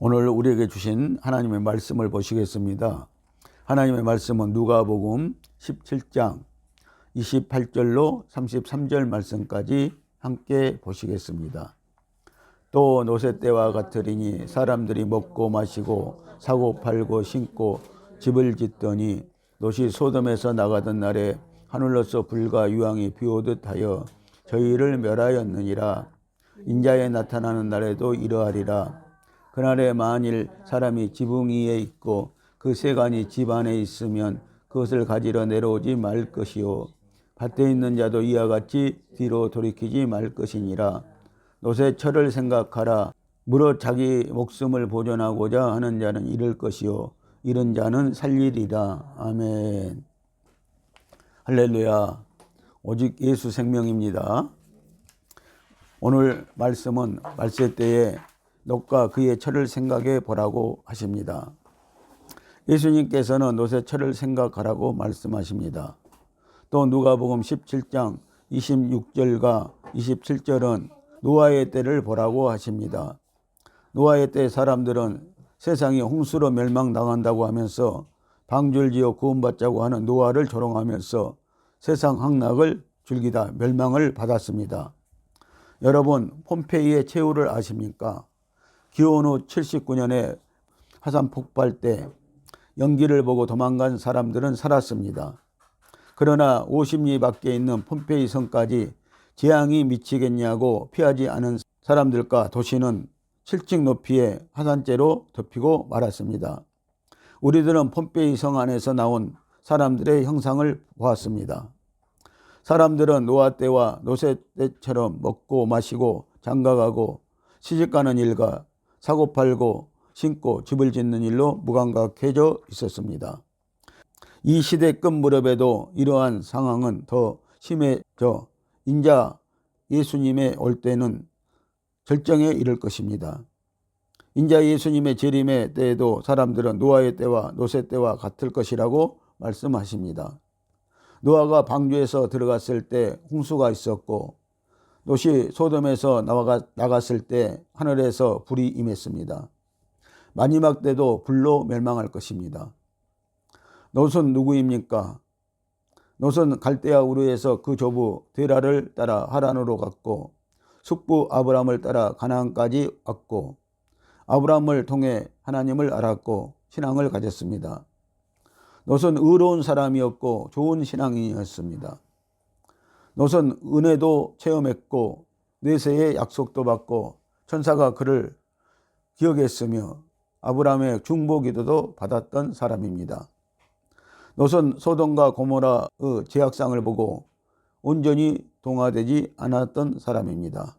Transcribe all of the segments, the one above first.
오늘 우리에게 주신 하나님의 말씀을 보시겠습니다. 하나님의 말씀은 누가복음 17장 28절로 33절 말씀까지 함께 보시겠습니다. 또 노새 때와 같으리니 사람들이 먹고 마시고 사고 팔고 신고 집을 짓더니 롯이 소돔에서 나가던 날에 하늘로서 불과 유황이 비오듯 하여 저희를 멸하였느니라. 인자에 나타나는 날에도 이러하리라. 그날에 만일 사람이 지붕 위에 있고 그 세간이 집 안에 있으면 그것을 가지러 내려오지 말 것이요 밭에 있는 자도 이와 같이 뒤로 돌이키지 말 것이니라. 노새 철을 생각하라. 무릇 자기 목숨을 보존하고자 하는 자는 잃을 것이요 잃은 자는 살리리라. 아멘. 할렐루야. 오직 예수 생명입니다. 오늘 말씀은 말세 때에 롯과 그의 철을 생각해 보라고 하십니다. 예수님께서는 노새 철을 생각하라고 말씀하십니다. 또 누가복음 17장 26절과 27절은 노아의 때를 보라고 하십니다. 노아의 때 사람들은 세상이 홍수로 멸망당한다고 하면서 방주를 지어 구원받자고 하는 노아를 조롱하면서 세상 항락을 즐기다 멸망을 받았습니다. 여러분, 폼페이의 최후를 아십니까? 기원 후 79년에 화산 폭발 때 연기를 보고 도망간 사람들은 살았습니다. 그러나 50리 밖에 있는 폼페이 성까지 재앙이 미치겠냐고 피하지 않은 사람들과 도시는 7층 높이의 화산재로 덮이고 말았습니다. 우리들은 폼페이 성 안에서 나온 사람들의 형상을 보았습니다. 사람들은 노아 때와 노새 때처럼 먹고 마시고 장가가고 시집가는 일과 사고팔고 신고 집을 짓는 일로 무감각해져 있었습니다. 이 시대급 무렵에도 이러한 상황은 더 심해져 인자 예수님의 올 때는 절정에 이를 것입니다. 인자 예수님의 재림의 때에도 사람들은 노아의 때와 노새 때와 같을 것이라고 말씀하십니다. 노아가 방주에서 들어갔을 때 홍수가 있었고 롯이 소돔에서 나갔을 때 하늘에서 불이 임했습니다. 마지막 때도 불로 멸망할 것입니다. 롯은 누구입니까? 롯은 갈대아 우르에서 그 조부 데라를 따라 하란으로 갔고 숙부 아브람을 따라 가나안까지 왔고 아브람을 통해 하나님을 알았고 신앙을 가졌습니다. 롯은 의로운 사람이었고 좋은 신앙인이었습니다. 롯은 은혜도 체험했고 내세의 약속도 받고 천사가 그를 기억했으며 아브라함의 중보기도도 받았던 사람입니다. 롯은 소돔과 고모라의 죄악상을 보고 온전히 동화되지 않았던 사람입니다.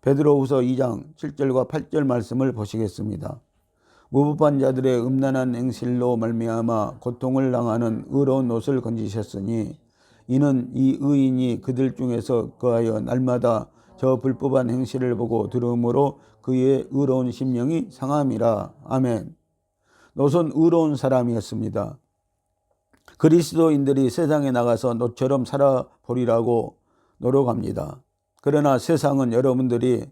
베드로후서 2장 7절과 8절 말씀을 보시겠습니다. 무법한 자들의 음란한 행실로 말미암아 고통을 당하는 의로운 롯을 건지셨으니 이는 이 의인이 그들 중에서 거하여 날마다 저 불법한 행실을 보고 들음으로 그의 의로운 심령이 상함이라. 아멘. 롯은 의로운 사람이었습니다. 그리스도인들이 세상에 나가서 롯처럼 살아보리라고 노력합니다. 그러나 세상은 여러분들이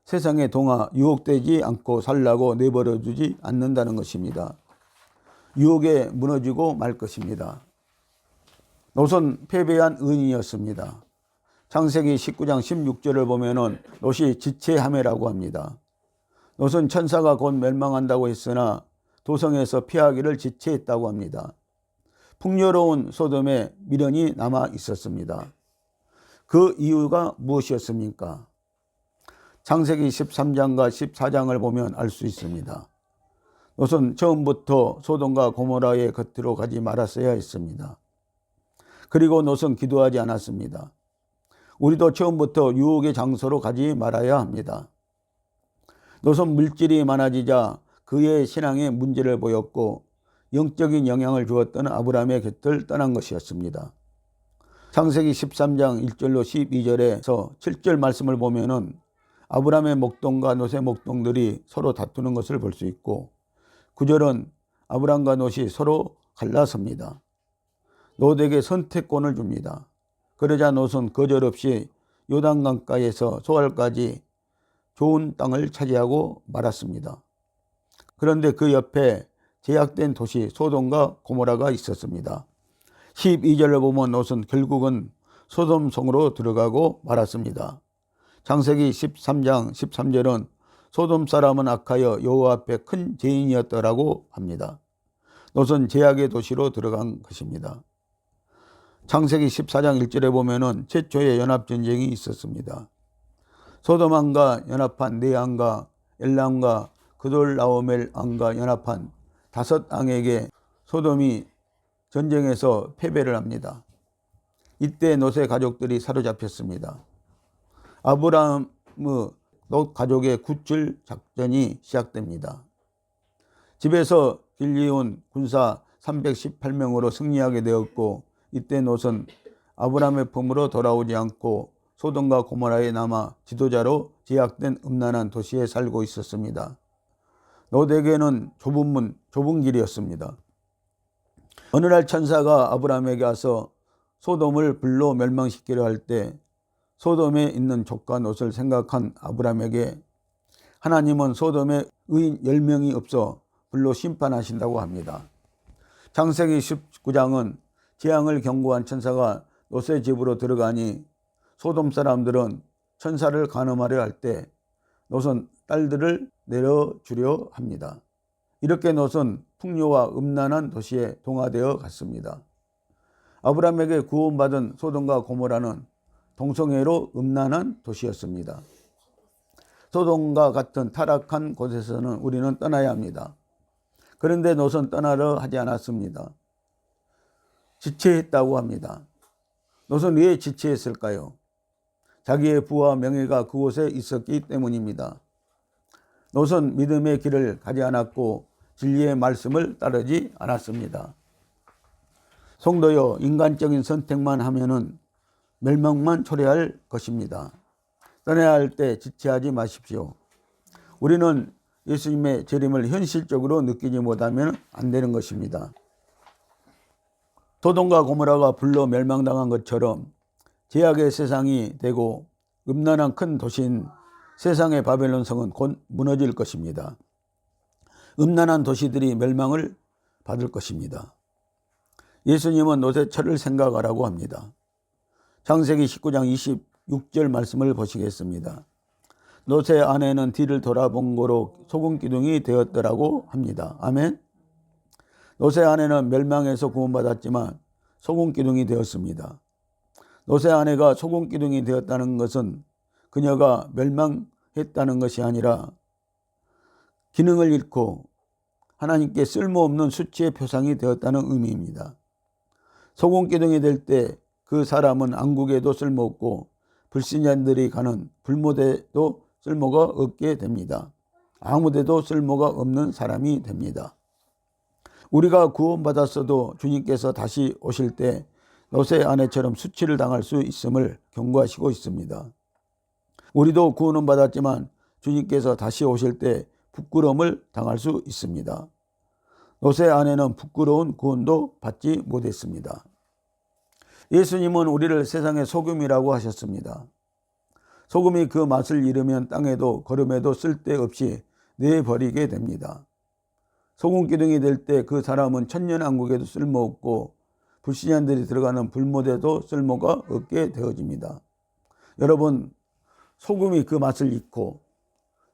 세상에 동화 유혹되지 않고 살라고 내버려 두지 않는다는 것입니다. 유혹에 무너지고 말 것입니다. 롯은 패배한 의인이었습니다. 창세기 19장 16절을 보면은 롯이 지체하매라고 합니다. 롯은 천사가 곧 멸망한다고 했으나 도성에서 피하기를 지체했다고 합니다. 풍요로운 소돔에 미련이 남아 있었습니다. 그 이유가 무엇이었습니까? 창세기 13장과 14장을 보면 알 수 있습니다. 롯은 처음부터 소돔과 고모라의 곁으로 가지 말았어야 했습니다. 그리고 롯은 기도하지 않았습니다. 우리도 처음부터 유혹의 장소로 가지 말아야 합니다. 롯은 물질이 많아지자 그의 신앙에 문제를 보였고 영적인 영향을 주었던 아브라함의 곁을 떠난 것이었습니다. 창세기 13장 1절로 12절에서 7절 말씀을 보면은 아브라함의 목동과 롯의 목동들이 서로 다투는 것을 볼 수 있고 9절은 아브라함과 롯이 서로 갈라섭니다. 롯에게 선택권을 줍니다. 그러자 롯은 거절없이 요단강가에서 소알까지 좋은 땅을 차지하고 말았습니다. 그런데 그 옆에 제약된 도시 소돔과 고모라가 있었습니다. 12절을 보면 롯은 결국은 소돔 성으로 들어가고 말았습니다. 창세기 13장 13절은 소돔 사람은 악하여 여호와 앞에 큰 죄인이었더라고 합니다. 롯은 제약의 도시로 들어간 것입니다. 창세기 14장 1절에 보면은 최초의 연합전쟁이 있었습니다. 소돔왕과 연합한 네왕과 엘람과 그돌라오멜 왕과 연합한 5왕에게 소돔이 전쟁에서 패배를 합니다. 이때 롯의 가족들이 사로잡혔습니다. 아브라함의 롯 가족의 구출 작전이 시작됩니다. 집에서 길리온 군사 318명으로 승리하게 되었고, 이때 롯은 아브라함의 품으로 돌아오지 않고 소돔과 고모라에 남아 지도자로 제약된 음란한 도시에 살고 있었습니다. 롯에게는 좁은 길이었습니다. 어느 날 천사가 아브라함에게 와서 소돔을 불로 멸망시키려 할 때 소돔에 있는 조카 롯을 생각한 아브라함에게 하나님은 소돔에 의인 10명이 없어 불로 심판하신다고 합니다. 창세기 19장은 재앙을 경고한 천사가 롯의 집으로 들어가니 소돔 사람들은 천사를 간음하려 할 때 롯은 딸들을 내려주려 합니다. 이렇게 롯은 풍요와 음란한 도시에 동화되어 갔습니다. 아브라함에게 구원받은 소돔과 고모라는 동성애로 음란한 도시였습니다. 소돔과 같은 타락한 곳에서는 우리는 떠나야 합니다. 그런데 롯은 떠나려 하지 않았습니다. 지체했다고 합니다. 롯은 왜 지체했을까요? 자기의 부와 명예가 그곳에 있었기 때문입니다. 롯은 믿음의 길을 가지 않았고 진리의 말씀을 따르지 않았습니다. 성도여, 인간적인 선택만 하면은 멸망만 초래할 것입니다. 떠나야 할 때 지체하지 마십시오. 우리는 예수님의 재림을 현실적으로 느끼지 못하면 안 되는 것입니다. 소돔과 고모라가 불로 멸망당한 것처럼 죄악의 세상이 되고 음란한 큰 도시인 세상의 바벨론 성은 곧 무너질 것입니다. 음란한 도시들이 멸망을 받을 것입니다. 예수님은 롯의 철을 생각하라고 합니다. 창세기 19장 26절 말씀을 보시겠습니다. 롯의 아내는 뒤를 돌아본 거로 소금 기둥이 되었더라고 합니다. 아멘. 롯의 아내는 멸망에서 구원받았지만 소금 기둥이 되었습니다. 롯의 아내가 소금 기둥이 되었다는 것은 그녀가 멸망했다는 것이 아니라 기능을 잃고 하나님께 쓸모없는 수치의 표상이 되었다는 의미입니다. 소금 기둥이 될 때 그 사람은 안국에도 쓸모없고 불신자들이 가는 불모대도 쓸모가 없게 됩니다. 아무데도 쓸모가 없는 사람이 됩니다. 우리가 구원받았어도 주님께서 다시 오실 때 롯의 아내처럼 수치를 당할 수 있음을 경고하시고 있습니다. 우리도 구원은 받았지만 주님께서 다시 오실 때 부끄러움을 당할 수 있습니다. 롯의 아내는 부끄러운 구원도 받지 못했습니다. 예수님은 우리를 세상의 소금이라고 하셨습니다. 소금이 그 맛을 잃으면 땅에도 거름에도 쓸데없이 내버리게 됩니다. 소금 기둥이 될 때 그 사람은 천년왕국에도 쓸모없고 불신자들이 들어가는 불모대도 쓸모가 없게 되어집니다. 여러분, 소금이 그 맛을 잃고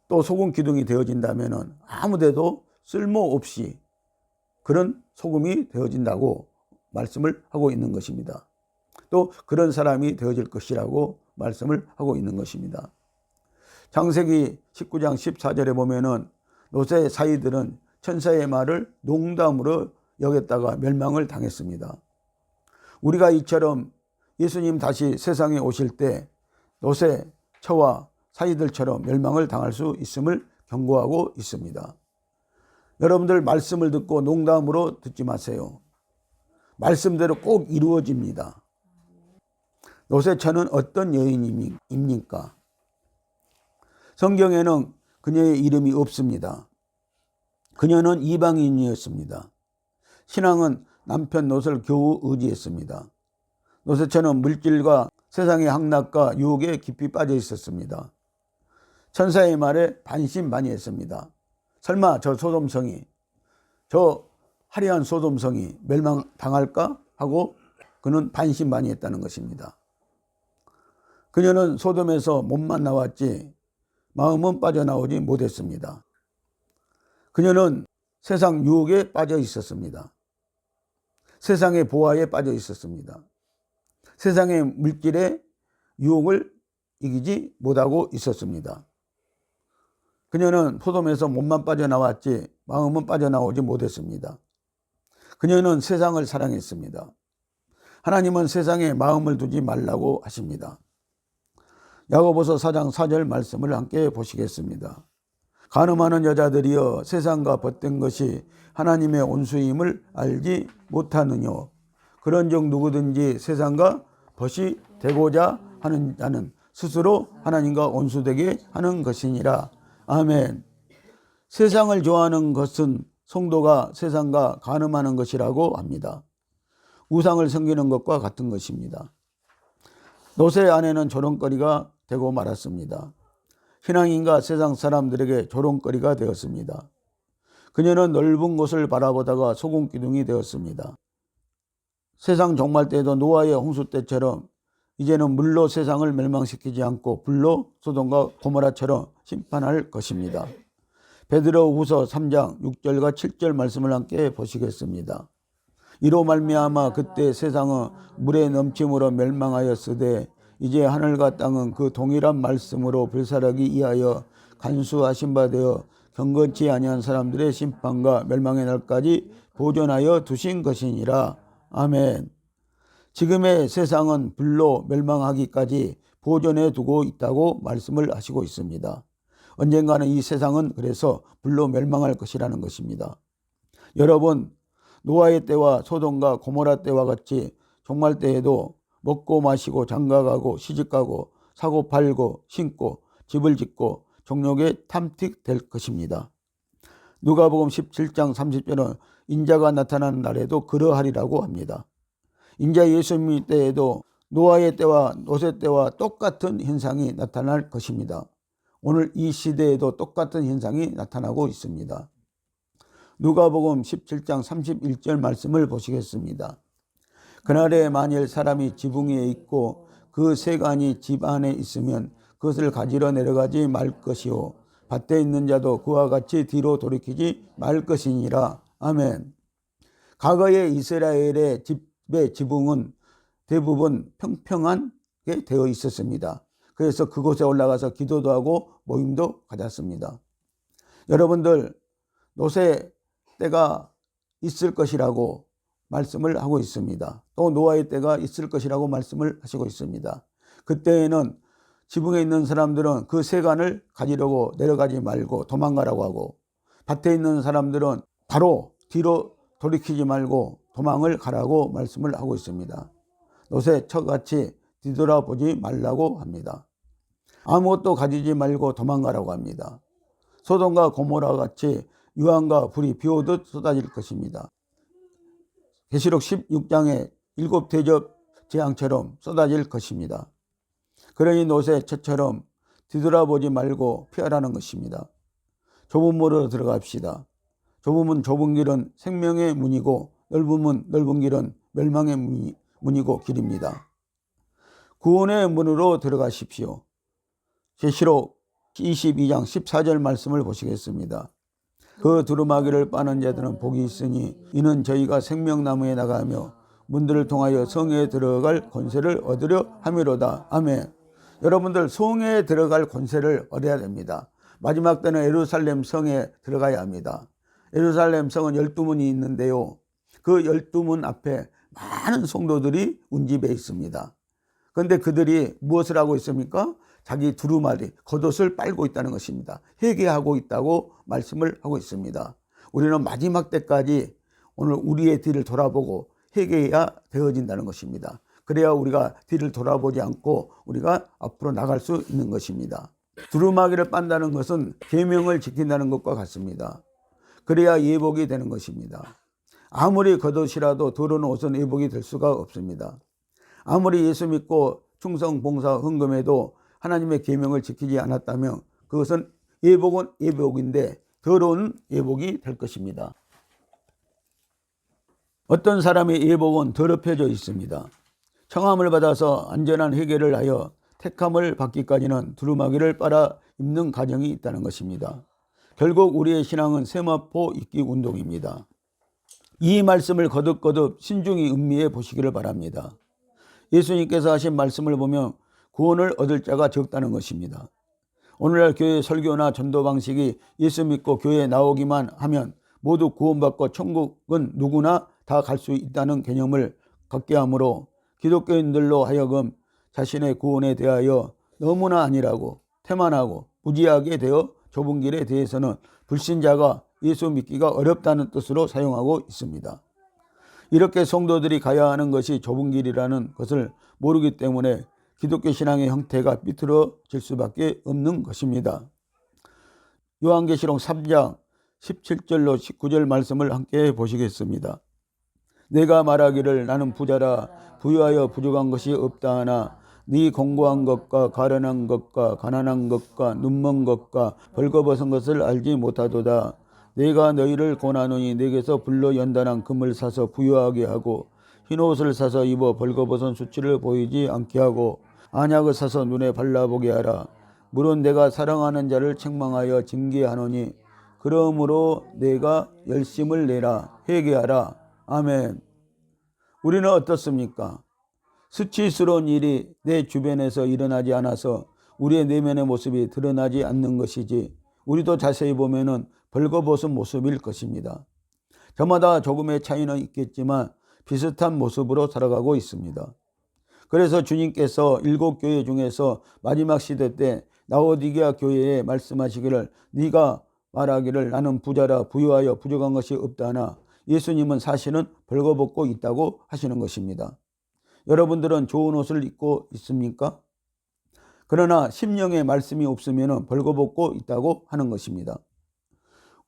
또 소금 기둥이 되어진다면 아무데도 쓸모없이 그런 소금이 되어진다고 말씀을 하고 있는 것입니다. 또 그런 사람이 되어질 것이라고 말씀을 하고 있는 것입니다. 창세기 19장 14절에 보면은 롯의 사이들은 천사의 말을 농담으로 여겼다가 멸망을 당했습니다. 우리가 이처럼 예수님 다시 세상에 오실 때 롯의 처와 사이들처럼 멸망을 당할 수 있음을 경고하고 있습니다. 여러분들 말씀을 듣고 농담으로 듣지 마세요. 말씀대로 꼭 이루어집니다. 롯의 처는 어떤 여인입니까? 성경에는 그녀의 이름이 없습니다. 그녀는 이방인이었습니다. 신앙은 남편 롯을 겨우 의지했습니다. 롯의 처는 물질과 세상의 향락과 유혹에 깊이 빠져 있었습니다. 천사의 말에 반신반의했습니다. 설마 저 소돔성이, 저 화려한 소돔성이 멸망당할까 하고 그는 반신반의했다는 것입니다. 그녀는 소돔에서 몸만 나왔지 마음은 빠져나오지 못했습니다. 그녀는 세상 유혹에 빠져 있었습니다. 세상의 보화에 빠져 있었습니다. 세상의 물질의 유혹을 이기지 못하고 있었습니다. 그녀는 소돔에서 몸만 빠져나왔지 마음은 빠져나오지 못했습니다. 그녀는 세상을 사랑했습니다. 하나님은 세상에 마음을 두지 말라고 하십니다. 야고보서 4장 4절 말씀을 함께 보시겠습니다. 간음하는 여자들이여 세상과 벗된 것이 하나님의 온수임을 알지 못하느뇨. 그런즉 누구든지 세상과 벗이 되고자 하는 자는 스스로 하나님과 온수되게 하는 것이니라. 아멘. 세상을 좋아하는 것은 성도가 세상과 간음하는 것이라고 합니다. 우상을 섬기는 것과 같은 것입니다. 노새 아내는 조롱거리가 되고 말았습니다. 신앙인과 세상 사람들에게 조롱거리가 되었습니다. 그녀는 넓은 곳을 바라보다가 소금기둥이 되었습니다. 세상 종말 때에도 노아의 홍수 때처럼 이제는 물로 세상을 멸망시키지 않고 불로 소돔과 고모라처럼 심판할 것입니다. 베드로후서 3장 6절과 7절 말씀을 함께 보시겠습니다. 이로 말미암아 그때 세상은 물의 넘침으로 멸망하였으되 이제 하늘과 땅은 그 동일한 말씀으로 불살하기 위하여 간수하신 바 되어 경건치 아니한 사람들의 심판과 멸망의 날까지 보존하여 두신 것이니라. 아멘. 지금의 세상은 불로 멸망하기까지 보존해 두고 있다고 말씀을 하시고 있습니다. 언젠가는 이 세상은 그래서 불로 멸망할 것이라는 것입니다. 여러분, 노아의 때와 소돔과 고모라 때와 같이 종말 때에도 먹고 마시고 장가가고 시집가고 사고 팔고 신고 집을 짓고 종족에 탐틱될 것입니다. 누가복음 17장 30절은 인자가 나타나는 날에도 그러하리라고 합니다. 인자 예수님 때에도 노아의 때와 노세 때와 똑같은 현상이 나타날 것입니다. 오늘 이 시대에도 똑같은 현상이 나타나고 있습니다. 누가복음 17장 31절 말씀을 보시겠습니다. 그날에 만일 사람이 지붕 위에 있고 그 세간이 집 안에 있으면 그것을 가지러 내려가지 말 것이요 밭에 있는 자도 그와 같이 뒤로 돌이키지 말 것이니라. 아멘. 과거의 이스라엘의 집의 지붕은 대부분 평평하게 되어 있었습니다. 그래서 그곳에 올라가서 기도도 하고 모임도 가졌습니다. 여러분들, 노새 때가 있을 것이라고 말씀을 하고 있습니다. 또 노아의 때가 있을 것이라고 말씀을 하시고 있습니다. 그때에는 지붕에 있는 사람들은 그 세간을 가지려고 내려가지 말고 도망가라고 하고, 밭에 있는 사람들은 바로 뒤로 돌이키지 말고 도망을 가라고 말씀을 하고 있습니다. 노새처같이 뒤돌아보지 말라고 합니다. 아무것도 가지지 말고 도망가라고 합니다. 소돔과 고모라 같이 유황과 불이 비오듯 쏟아질 것입니다. 계시록 16장의 7대접 재앙처럼 쏟아질 것입니다. 그러니 노새처처럼 뒤돌아보지 말고 피하라는 것입니다. 좁은 문으로 들어갑시다. 좁으면 좁은 길은 생명의 문이고 넓은 길은 멸망의 문이고 길입니다. 구원의 문으로 들어가십시오. 계시록 22장 14절 말씀을 보시겠습니다. 그 두루마기를 빠는 자들은 복이 있으니 이는 저희가 생명나무에 나가며 문들을 통하여 성에 들어갈 권세를 얻으려 함이로다. 아멘. 여러분들, 성에 들어갈 권세를 얻어야 됩니다. 마지막 때는 예루살렘 성에 들어가야 합니다. 예루살렘 성은 12문이 있는데요, 그 12문 앞에 많은 성도들이 운집해 있습니다. 그런데 그들이 무엇을 하고 있습니까? 자기 두루마리, 겉옷을 빨고 있다는 것입니다. 회개하고 있다고 말씀을 하고 있습니다. 우리는 마지막 때까지 오늘 우리의 뒤를 돌아보고 회개해야 되어진다는 것입니다. 그래야 우리가 뒤를 돌아보지 않고 우리가 앞으로 나갈 수 있는 것입니다. 두루마기를 빤다는 것은 계명을 지킨다는 것과 같습니다. 그래야 예복이 되는 것입니다. 아무리 겉옷이라도 더러운 옷은 예복이 될 수가 없습니다. 아무리 예수 믿고 충성, 봉사, 헌금해도 하나님의 계명을 지키지 않았다면 그것은 예복은 예복인데 더러운 예복이 될 것입니다. 어떤 사람의 예복은 더럽혀져 있습니다. 청함을 받아서 안전한 회개를 하여 택함을 받기까지는 두루마기를 빨아 입는 과정이 있다는 것입니다. 결국 우리의 신앙은 세마포 입기 운동입니다. 이 말씀을 거듭거듭 신중히 음미해 보시기를 바랍니다. 예수님께서 하신 말씀을 보면 구원을 얻을 자가 적다는 것입니다. 오늘날 교회 설교나 전도 방식이 예수 믿고 교회에 나오기만 하면 모두 구원받고 천국은 누구나 다 갈 수 있다는 개념을 갖게 하므로 기독교인들로 하여금 자신의 구원에 대하여 너무나 아니라고 태만하고 무지하게 되어 좁은 길에 대해서는 불신자가 예수 믿기가 어렵다는 뜻으로 사용하고 있습니다. 이렇게 성도들이 가야 하는 것이 좁은 길이라는 것을 모르기 때문에 기독교 신앙의 형태가 삐뚤어질 수밖에 없는 것입니다. 요한계시록 3장 17절로 19절 말씀을 함께 보시겠습니다. 내가 말하기를 나는 부자라 부유하여 부족한 것이 없다 하나 네 공고한 것과 가련한 것과 가난한 것과 눈먼 것과 벌거벗은 것을 알지 못하도다. 내가 너희를 권하노니 내게서 불로 연단한 금을 사서 부유하게 하고 흰옷을 사서 입어 벌거벗은 수치를 보이지 않게 하고 안약을 사서 눈에 발라보게 하라. 물론 내가 사랑하는 자를 책망하여 징계하노니 그러므로 내가 열심을 내라. 회개하라. 아멘. 우리는 어떻습니까? 수치스러운 일이 내 주변에서 일어나지 않아서 우리의 내면의 모습이 드러나지 않는 것이지 우리도 자세히 보면은 벌거벗은 모습일 것입니다. 저마다 조금의 차이는 있겠지만 비슷한 모습으로 살아가고 있습니다. 그래서 주님께서 7교회 중에서 마지막 시대 때 라오디게아 교회에 말씀하시기를 네가 말하기를 나는 부자라 부유하여 부족한 것이 없다 하나 예수님은 사실은 벌거벗고 있다고 하시는 것입니다. 여러분들은 좋은 옷을 입고 있습니까? 그러나 심령의 말씀이 없으면 벌거벗고 있다고 하는 것입니다.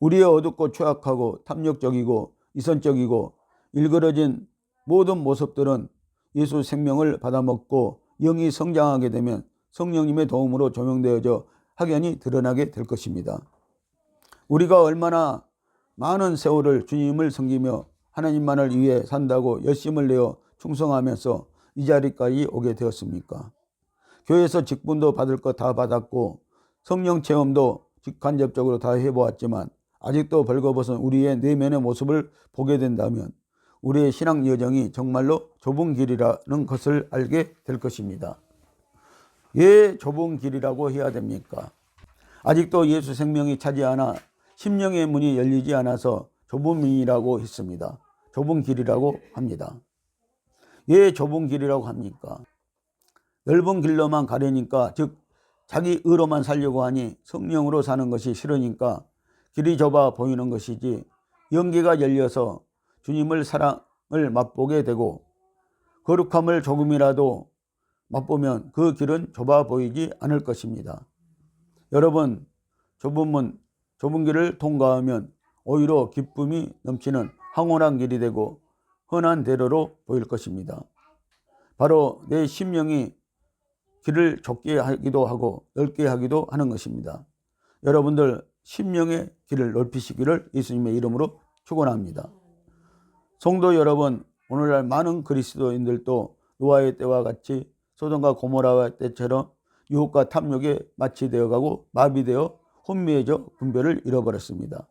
우리의 어둡고 추악하고 탐욕적이고 이선적이고 일그러진 모든 모습들은 예수 생명을 받아먹고 영이 성장하게 되면 성령님의 도움으로 조명되어져 확연히 드러나게 될 것입니다. 우리가 얼마나 많은 세월을 주님을 섬기며 하나님만을 위해 산다고 열심을 내어 충성하면서 이 자리까지 오게 되었습니까? 교회에서 직분도 받을 것 다 받았고 성령 체험도 직간접적으로 다 해보았지만 아직도 벌거벗은 우리의 내면의 모습을 보게 된다면 우리의 신앙 여정이 정말로 좁은 길이라는 것을 알게 될 것입니다. 왜 좁은 길이라고 해야 됩니까? 아직도 예수 생명이 차지 않아 심령의 문이 열리지 않아서 좁은 문이라고 했습니다. 좁은 길이라고 합니다. 왜 좁은 길이라고 합니까? 넓은 길로만 가려니까 즉 자기 의로만 살려고 하니 성령으로 사는 것이 싫으니까 길이 좁아 보이는 것이지 영계가 열려서 주님을 사랑을 맛보게 되고 거룩함을 조금이라도 맛보면 그 길은 좁아 보이지 않을 것입니다. 여러분 좁은 길을 통과하면 오히려 기쁨이 넘치는 황홀한 길이 되고 흔한 대로로 보일 것입니다. 바로 내 심령이 길을 좁게 하기도 하고 넓게 하기도 하는 것입니다. 여러분들 심령의 길을 넓히시기를 예수님의 이름으로 축원합니다. 성도 여러분, 오늘날 많은 그리스도인들도 노아의 때와 같이 소돔과 고모라의 때처럼 유혹과 탐욕에 마취되어가고 마비되어 혼미해져 분별을 잃어버렸습니다.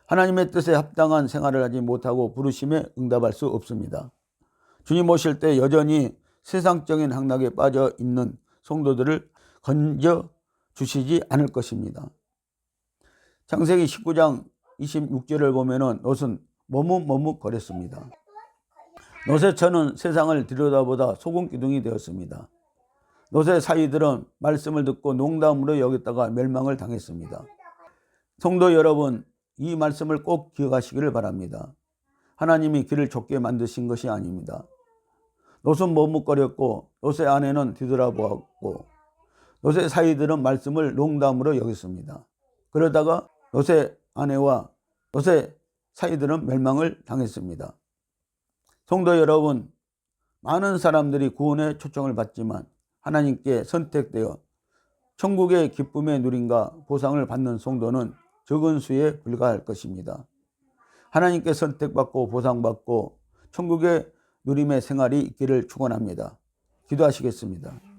하나님의 뜻에 합당한 생활을 하지 못하고 부르심에 응답할 수 없습니다. 주님 오실 때 여전히 세상적인 향락에 빠져 있는 성도들을 건져 주시지 않을 것입니다. 창세기 19장 26절을 보면은 롯은 머뭇머뭇거렸습니다. 롯의 처는 세상을 들여다보다 소금 기둥이 되었습니다. 롯의 사이들은 말씀을 듣고 농담으로 여겼다가 멸망을 당했습니다. 성도 여러분, 이 말씀을 꼭 기억하시기를 바랍니다. 하나님이 길을 좁게 만드신 것이 아닙니다. 롯은 머뭇거렸고 롯의 아내는 뒤돌아보았고 롯의 사이들은 말씀을 농담으로 여겼습니다. 그러다가 롯의 아내와 롯의 사이들은 멸망을 당했습니다. 성도 여러분, 많은 사람들이 구원의 초청을 받지만 하나님께 선택되어 천국의 기쁨의 누림과 보상을 받는 성도는 적은 수에 불과할 것입니다. 하나님께 선택받고 보상받고 천국의 누림의 생활이 있기를 축원합니다. 기도하시겠습니다.